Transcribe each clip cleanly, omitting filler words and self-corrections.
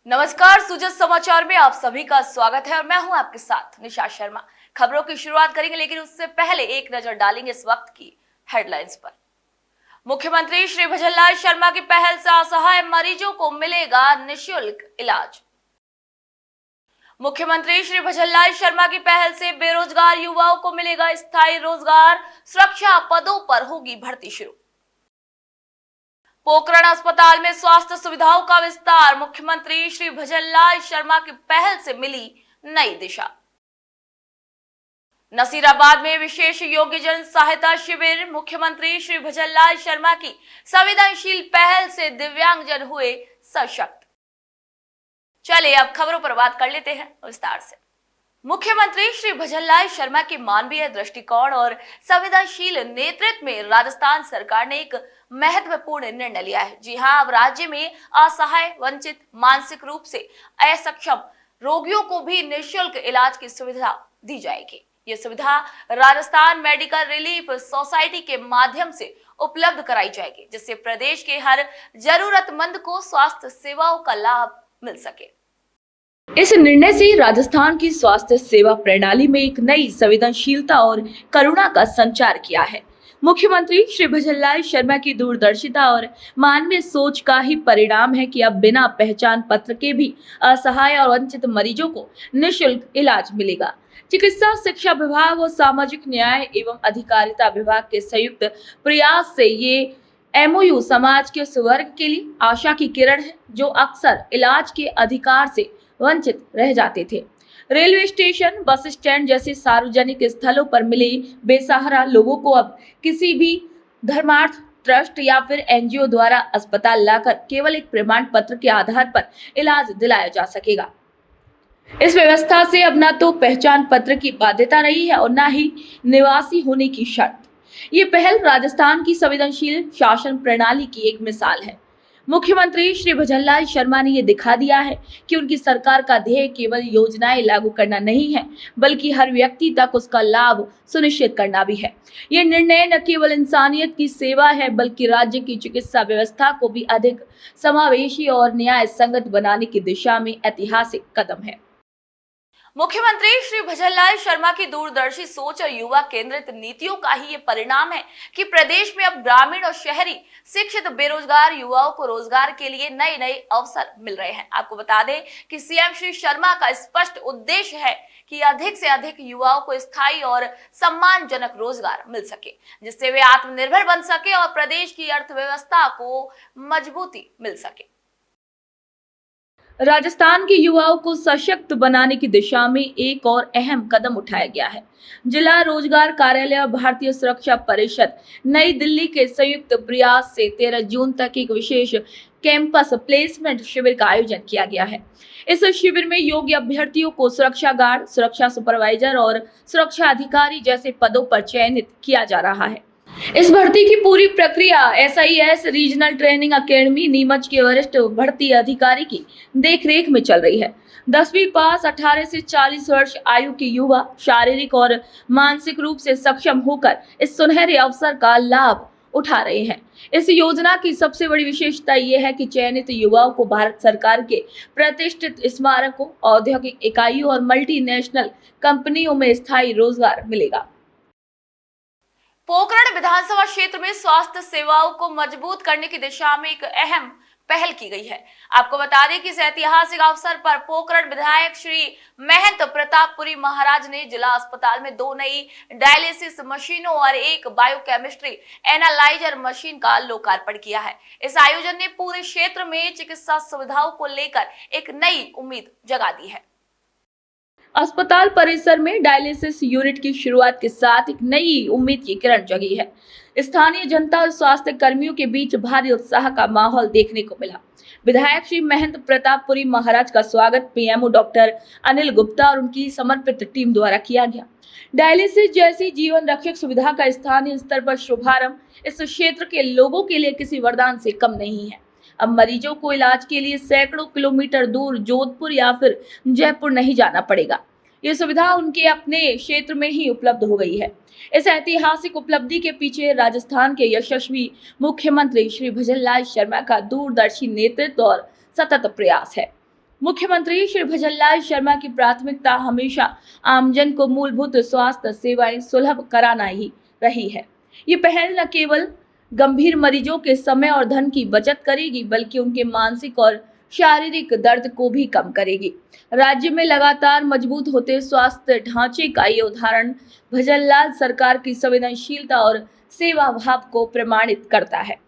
नमस्कार, सुजस समाचार में आप सभी का स्वागत है और मैं हूं आपके साथ निशा शर्मा। खबरों की शुरुआत करेंगे, लेकिन उससे पहले एक नजर डालेंगे इस वक्त की हेडलाइंस पर। मुख्यमंत्री श्री भजनलाल शर्मा की पहल से असहाय मरीजों को मिलेगा निःशुल्क इलाज। मुख्यमंत्री श्री भजनलाल शर्मा की पहल से बेरोजगार युवाओं को मिलेगा स्थायी रोजगार, सुरक्षा पदों पर होगी भर्ती शुरू। पोखरण अस्पताल में स्वास्थ्य सुविधाओं का विस्तार, मुख्यमंत्री श्री भजनलाल शर्मा की पहल से मिली नई दिशा। नसीराबाद में विशेष योग्यजन सहायता शिविर, मुख्यमंत्री श्री भजनलाल शर्मा की संवेदनशील पहल से दिव्यांगजन हुए सशक्त। चलिए अब खबरों पर बात कर लेते हैं विस्तार से। मुख्यमंत्री श्री भजनलाल शर्मा के मानवीय दृष्टिकोण और संवेदनशील नेतृत्व में राजस्थान सरकार ने एक महत्वपूर्ण निर्णय लिया है। जी हां, अब राज्य में असहाय, वंचित, मानसिक रूप से असक्षम रोगियों को भी निःशुल्क इलाज की सुविधा दी जाएगी। ये सुविधा राजस्थान मेडिकल रिलीफ सोसाइटी के माध्यम से उपलब्ध कराई जाएगी, जिससे प्रदेश के हर जरूरतमंद को स्वास्थ्य सेवाओं का लाभ मिल सके। इस निर्णय से राजस्थान की स्वास्थ्य सेवा प्रणाली में एक नई संवेदनशीलता और करुणा का संचार किया है। मुख्यमंत्री श्री भजनलाल शर्मा की दूरदर्शिता और मानवीय सोच का ही परिणाम है कि अब बिना पहचान पत्र के भी असहाय और वंचित मरीजों को निःशुल्क इलाज मिलेगा। चिकित्सा शिक्षा विभाग और सामाजिक न्याय एवं अधिकारिता विभाग के संयुक्त प्रयास से ये एमओयू समाज के उस वर्ग के लिए आशा की किरण है जो अक्सर इलाज के अधिकार से वंचित रह जाते थे। रेलवे स्टेशन, बस स्टैंड जैसे सार्वजनिक स्थलों पर मिले बेसहारा लोगों को अब किसी भी धर्मार्थ ट्रस्ट या फिर एनजीओ द्वारा अस्पताल लाकर केवल एक प्रमाण पत्र के आधार पर इलाज दिलाया जा सकेगा। इस व्यवस्था से अब न तो पहचान पत्र की बाध्यता रही है और न ही निवासी होने की शर्त। ये पहल राजस्थान की संवेदनशील शासन प्रणाली की एक मिसाल है। मुख्यमंत्री श्री भजनलाल शर्मा ने ये दिखा दिया है कि उनकी सरकार का ध्येय केवल योजनाएं लागू करना नहीं है, बल्कि हर व्यक्ति तक उसका लाभ सुनिश्चित करना भी है। ये निर्णय न केवल इंसानियत की सेवा है, बल्कि राज्य की चिकित्सा व्यवस्था को भी अधिक समावेशी और न्याय संगत बनाने की दिशा में ऐतिहासिक कदम है। मुख्यमंत्री श्री भजनलाल शर्मा की दूरदर्शी सोच और युवा केंद्रित नीतियों का ही ये परिणाम है कि प्रदेश में अब ग्रामीण और शहरी शिक्षित बेरोजगार युवाओं को रोजगार के लिए नए नए अवसर मिल रहे हैं। आपको बता दें कि सीएम श्री शर्मा का स्पष्ट उद्देश्य है कि अधिक से अधिक युवाओं को स्थायी और सम्मानजनक रोजगार मिल सके, जिससे वे आत्मनिर्भर बन सके और प्रदेश की अर्थव्यवस्था को मजबूती मिल सके। राजस्थान के युवाओं को सशक्त बनाने की दिशा में एक और अहम कदम उठाया गया है। जिला रोजगार कार्यालय और भारतीय सुरक्षा परिषद नई दिल्ली के संयुक्त प्रयास से 13 जून तक एक विशेष कैंपस प्लेसमेंट शिविर का आयोजन किया गया है। इस शिविर में योग्य अभ्यर्थियों को सुरक्षा गार्ड, सुरक्षा सुपरवाइजर और सुरक्षा अधिकारी जैसे पदों पर चयनित किया जा रहा है। इस भर्ती की पूरी प्रक्रिया SIS regional training academy Neemuch के वरिष्ठ भर्ती अधिकारी की देखरेख में चल रही है। 10वीं पास 18 से 40 वर्ष आयु के युवा शारीरिक और मानसिक रूप से सक्षम होकर इस सुनहरे अवसर का लाभ उठा रहे हैं। इस योजना की सबसे बड़ी विशेषता यह है कि चयनित युवाओं को भारत सरकार के प्रतिष्ठित स्मारकों, औद्योगिक इकाइयों और मल्टीनेशनल कंपनियों में स्थायी रोजगार मिलेगा। पोखरण विधानसभा क्षेत्र में स्वास्थ्य सेवाओं को मजबूत करने की दिशा में एक अहम पहल की गई है। आपको बता दें कि इस ऐतिहासिक अवसर पर पोखरण विधायक श्री महंत प्रतापपुरी महाराज ने जिला अस्पताल में 2 नई डायलिसिस मशीनों और एक बायोकेमिस्ट्री एनालाइजर मशीन का लोकार्पण किया है। इस आयोजन ने पूरे क्षेत्र में चिकित्सा सुविधाओं को लेकर एक नई उम्मीद जगा दी है। अस्पताल परिसर में डायलिसिस यूनिट की शुरुआत के साथ एक नई उम्मीद की किरण जगी है। स्थानीय जनता और स्वास्थ्य कर्मियों के बीच भारी उत्साह का माहौल देखने को मिला। विधायक श्री महंत प्रतापपुरी महाराज का स्वागत पीएमओ डॉक्टर अनिल गुप्ता और उनकी समर्पित टीम द्वारा किया गया। डायलिसिस जैसी जीवन रक्षक सुविधा का स्थानीय स्तर पर शुभारंभ इस क्षेत्र के लोगों के लिए किसी वरदान से कम नहीं है। अब मरीजों को इलाज के लिए सैकड़ों किलोमीटर दूर जोधपुर या फिर जयपुर नहीं जाना पड़ेगा। ये सुविधा उनके अपने क्षेत्र में ही उपलब्ध हो गई है। इस ऐतिहासिक उपलब्धि के पीछे राजस्थान के यशस्वी मुख्यमंत्री श्री भजनलाल शर्मा का दूरदर्शी नेतृत्व और सतत प्रयास है। मुख्यमंत्री श्री भजनलाल शर्मा की प्राथमिकता हमेशा आमजन को मूलभूत स्वास्थ्य सेवाएं सुलभ कराना ही रही है। ये पहल न केवल गंभीर मरीजों के समय और धन की बचत करेगी, बल्कि उनके मानसिक और शारीरिक दर्द को भी कम करेगी। राज्य में लगातार मजबूत होते स्वास्थ्य ढांचे का ये उदाहरण भजनलाल सरकार की संवेदनशीलता और सेवा भाव को प्रमाणित करता है।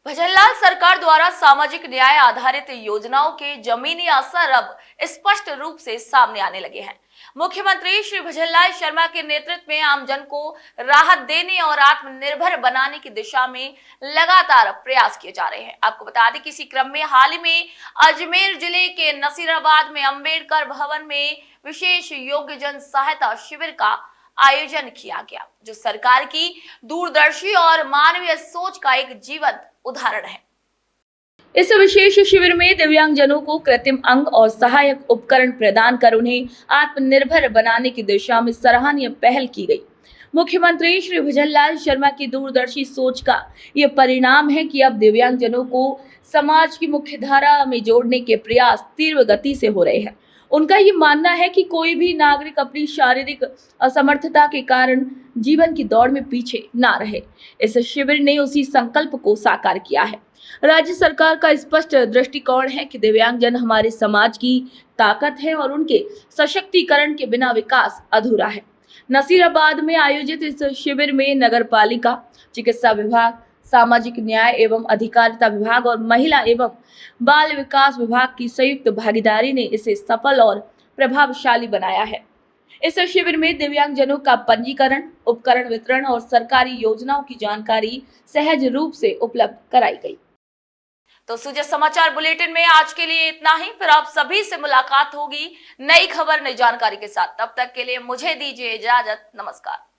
भजनलाल सरकार द्वारा सामाजिक न्याय आधारित योजनाओं के जमीनी असर अब स्पष्ट रूप से सामने आने लगे हैं। मुख्यमंत्री श्री भजनलाल शर्मा के नेतृत्व में आमजन को राहत देने और आत्मनिर्भर बनाने की दिशा में लगातार प्रयास किए जा रहे हैं। आपको बता दें कि इसी क्रम में हाल ही में अजमेर जिले के नसीराबाद में अंबेडकर भवन में विशेष योग्य जन सहायता शिविर का आयोजन किया गया, जो सरकार की दूरदर्शी और मानवीय सोच का एक जीवंत उदाहरण है। इस विशेष शिविर में दिव्यांगजनों को कृत्रिम अंग और सहायक उपकरण प्रदान कर उन्हें आत्मनिर्भर बनाने की दिशा में सराहनीय पहल की गई। मुख्यमंत्री श्री भजनलाल शर्मा की दूरदर्शी सोच का यह परिणाम है कि अब दिव्यांगजनों को समाज की मुख्य धारा में जोड़ने के प्रयास तीव्र गति से हो रहे हैं। उनका ये मानना है कि कोई भी नागरिक अपनी शारीरिक असमर्थता के कारण जीवन की दौड़ में पीछे ना रहे। इस शिविर ने उसी संकल्प को साकार किया है। राज्य सरकार का स्पष्ट दृष्टिकोण है कि दिव्यांगजन हमारे समाज की ताकत है और उनके सशक्तिकरण के बिना विकास अधूरा है। नसीराबाद में आयोजित इस शिविर में नगर पालिका, चिकित्सा विभाग, सामाजिक न्याय एवं अधिकारिता विभाग और महिला एवं बाल विकास विभाग की संयुक्त भागीदारी ने इसे सफल और प्रभावशाली बनाया है। इस शिविर में दिव्यांगजनों का पंजीकरण, उपकरण वितरण और सरकारी योजनाओं की जानकारी सहज रूप से उपलब्ध कराई गई। तो सुजय समाचार बुलेटिन में आज के लिए इतना ही। फिर आप सभी से मुलाकात होगी नई खबर, नई जानकारी के साथ। तब तक के लिए मुझे दीजिए इजाजत। नमस्कार।